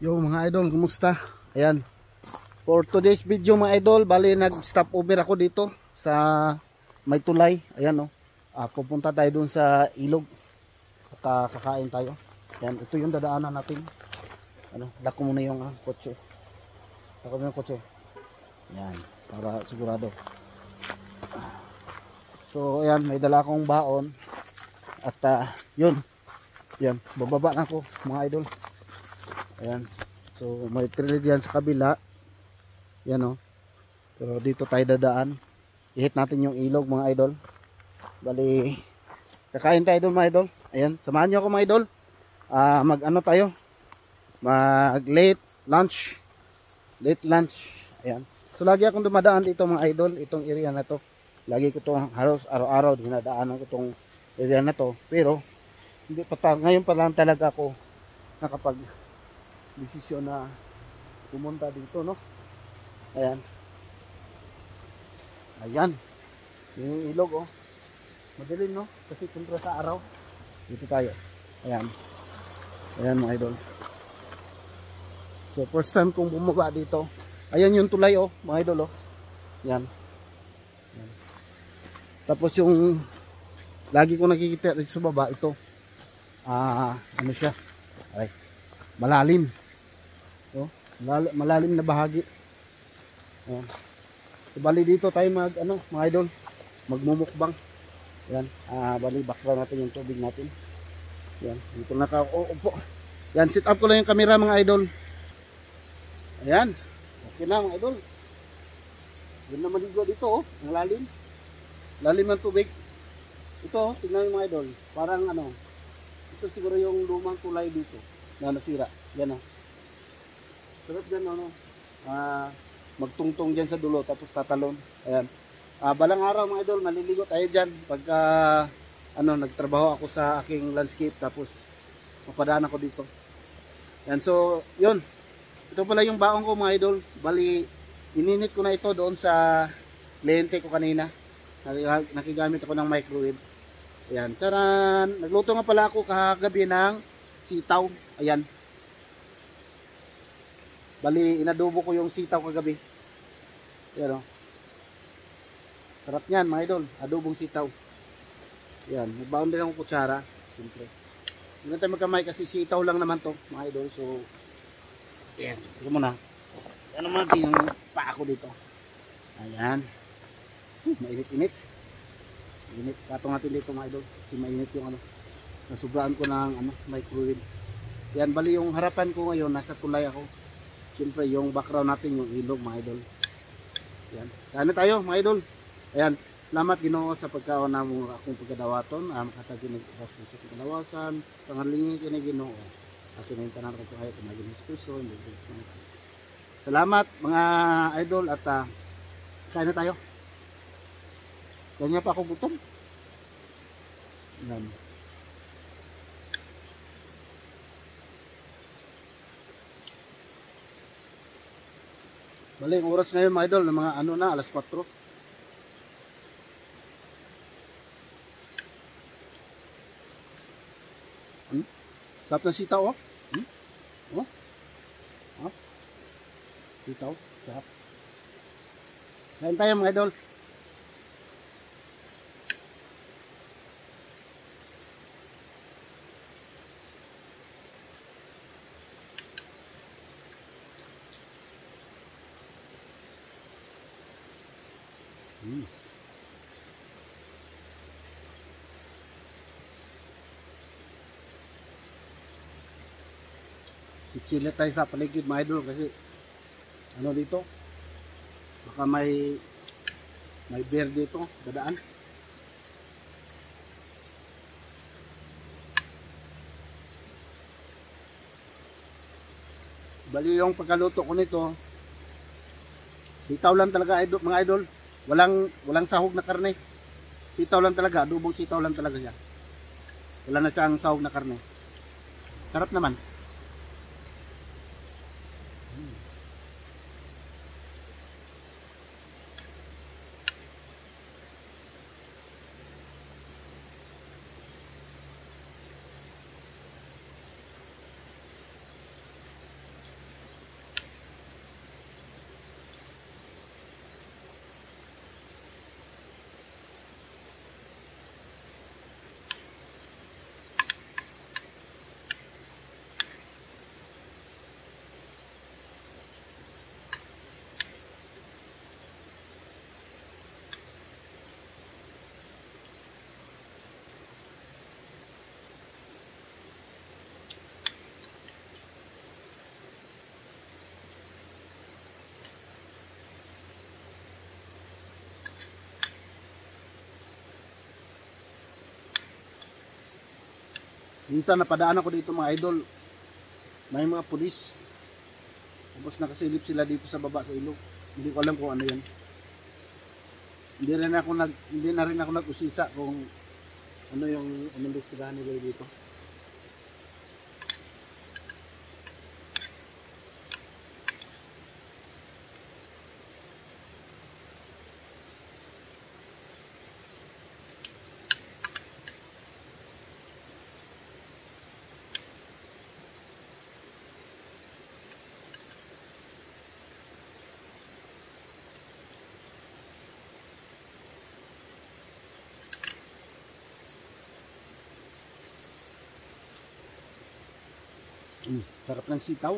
Yo mga idol, kumusta? Ayan. For today's video mga idol, bali nag-stop over ako dito sa may tulay. Ayan oh. Pupunta tayo dun sa ilog. At kakain tayo. Ayan, ito yung dadaanan natin. Ano, dako muna yung kotse. Dako muna yung kotse. Ayan, para sigurado. So ayan, may dala akong baon. At yun. Ayan, bababa na ako mga idol. Ayan. So may trail yan sa kabila. Yan o. Pero dito tayo dadaan. I-hit natin yung ilog mga idol. Bali, kakain tayo doon mga idol. Ayan, samahan nyo ako mga idol. Mag ano tayo. Mag late lunch. Late lunch. Ayan. So lagi akong dumadaan dito mga idol. Itong area na to. Lagi ko itong halos araw-araw dinadaanan ko itong area na to. Pero hindi pa ngayon pa lang talaga ako nakapag desisyon na pumunta dito, no? Ayan. Ayan. Yung ilog, oh. Madilim, no? Kasi kontra sa araw. Dito tayo. Ayan. Ayan mga idol. So first time kong bumaba dito. Ayan yung tulay, oh, mga idol, oh. Ayan. Ayan. Tapos yung lagi ko nakikita dito sa baba, ito. Ano siya? Ay, malalim. Oh, malalim na bahagi. Ayan. So, bali dito tayo mga idol, magmumukbang. Ayan. Bali background natin yung tubig natin. Ayan. Dito upo. Ayan, sit up ko lang yung camera mga idol. Ayan. Okay na mga idol. Yun na maligo dito, oh. Ang lalim. Lalim ng tubig. Ito, tingnan yung mga idol. Parang ito siguro yung lumang tulay dito na nasira. Yan, oh. Sarap dyan, magtungtong dyan sa dulo tapos tatalon. Ayan. Balang araw mga idol, maliligo tayo dyan pagka nagtrabaho ako sa aking landscape tapos mapadaan ako dito. Ayan, so yun, ito pala yung baong ko mga idol. Bali, ininit ko na ito doon sa lente ko kanina. Nakigamit ako ng microwave. Ayan, charan, nagluto nga pala ako kagabi ng sitaw. Ayan, bali inadobo ko yung sitaw kagabi. Ayan, oh. Sarap niyan mga idol, adobong sitaw. Ayan, nagbaon din akong kutsara. Siyempre, hindi na tayo magkamay kasi sitaw lang naman to mga idol. So ayan, ito muna. Ayan naman natin yung paa ko dito. Ayan, mainit-init. Init, katong natin dito mga idol kasi mainit yung nasubraan ko ng microwave. Ayan, bali yung harapan ko ngayon, nasa tulay ako. Siyempre yung background natin yung ilog mga idol. Ayan, kano tayo mga idol. Ayan, salamat Ginoo sa pagkaon na mo akong pagkadawaton. Makataginig kas ko sa pagkadawasan pangalingi kini Ginoo. Akin yung tanan ko kayo tumagin sa Kristo. Salamat mga idol at kain na tayo. Ganyan pa ako gutom. Ayan. Bali, ang oras ngayon mga idol, ng mga alas 4. Sarap ng sitaw, oh. Oh. Oh. Sitaw, sarap. Kain tayo mga idol. Sila tayo sa paligid mga idol kasi dito baka may bear dito dadaan. Bali yung pagkaluto ko nito sitaw lang talaga mga idol, walang sahog na karne. Sitaw lang talaga, adobong sitaw lang talaga siya, wala na siyang sahog na karne. Sarap naman. Minsan napadaan ako dito mga idol. May mga pulis. Tapos nakasilip sila dito sa baba sa ilog. Hindi ko alam kung ano yan. Hindi na rin ako nag-usisa kung ano yung inimbestigahan nila dito. Sarap ng sitaw.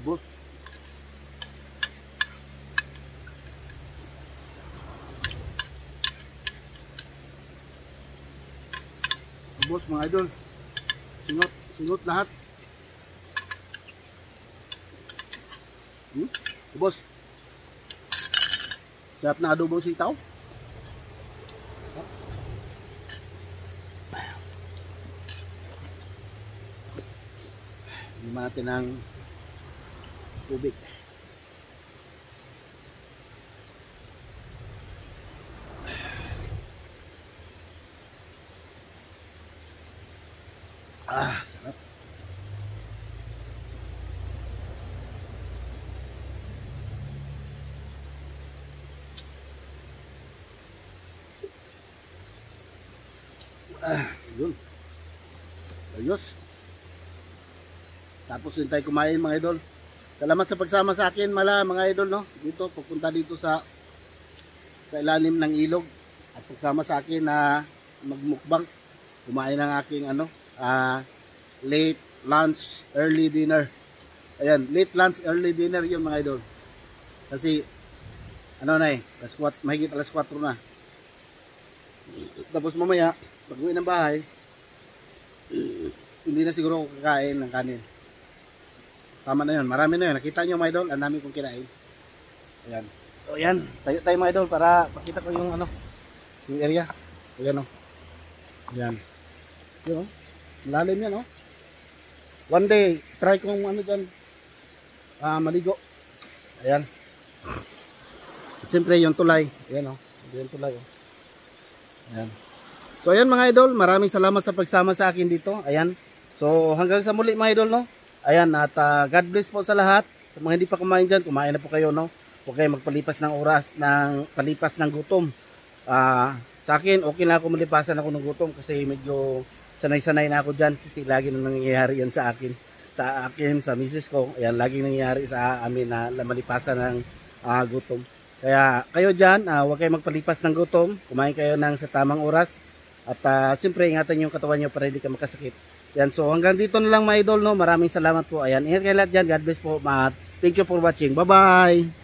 Ubos. Ubos mga idol. Singot lahat. Ubos. Sarap na adobong sitaw. Lima natin ng tubig. Sarap. Yun. Ayos. Tapos din tayo kumain mga idol. Salamat sa pagsama sa akin mga idol, no. Dito pupunta dito sa ilalim ng ilog at pagsama sa akin na magmukbang. Kumain ng aking late lunch, early dinner. Ayan, late lunch, early dinner yun mga idol. Kasi, ano na mahigit alas 4 na. Tapos mamaya, pag uwi ng bahay, hindi na siguro ako kakain ng kanin. Tama na yun, marami na yun. Nakita nyo mga idol, ang dami kong kinain. Ayan. So ayan, tayo mga idol para makita ko yung yung area. Ayan o. Ayan. Yun o. Malalim yan o. One day, try kong dyan, maligo. Ayan. Siyempre yung tulay. Ayan o. Yung tulay o. Ayan. So ayan mga idol, maraming salamat sa pagsama sa akin dito. Ayan. So hanggang sa muli mga idol no. Ayan at God bless po sa lahat. Sa mga hindi pa kumain dyan, kumain na po kayo no. Huwag kayo magpalipas ng oras, palipas ng gutom. Sa akin, okay na ako malipasan ako ng gutom kasi medyo sanay-sanay na ako dyan kasi lagi na nangyayari yan sa akin. Sa misis ko, ayan, lagi nangyayari sa amin na malipasan ng gutom. Kaya kayo dyan, huwag kayo magpalipas ng gutom, kumain kayo ng sa tamang oras at siyempre ingatan yung katawan nyo para hindi ka makasakit. Yan, so hanggang dito na lang mga idol, no? Maraming salamat po. Ayan, ingat kayo lahat dyan. God bless po. Thank you for watching. Bye-bye!